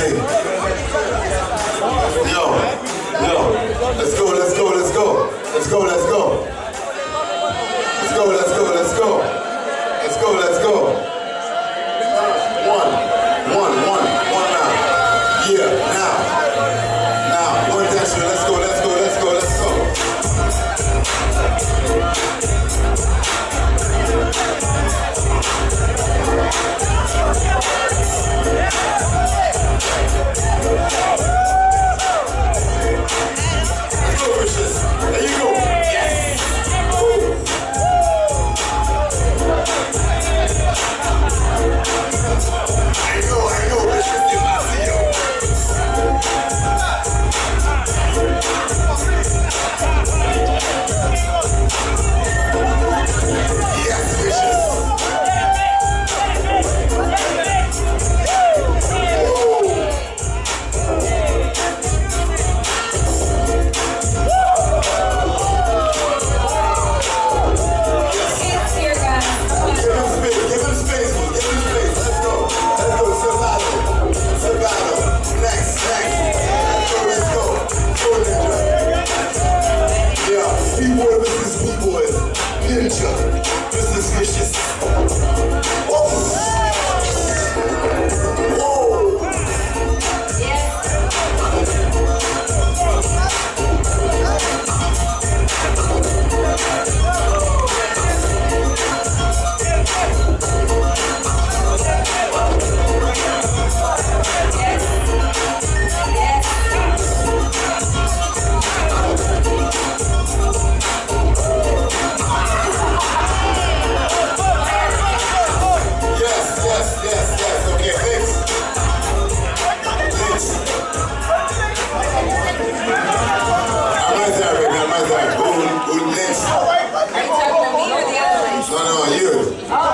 Hey. Yo. Let's go. Let's go. Let's go. Let's go. Let's go. Let's go. Let's go. Let's go. Let's go. Let's go. One now. Yeah, now. One dancer. Let's go. Let's go. Let's go. Let's go. There you go. Yes. I know. This is the Lazio. Yes, vicious. This is vicious. Whoa. No, you.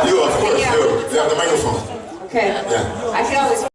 You, of course, you. You have the microphone. Okay. Yeah. I can always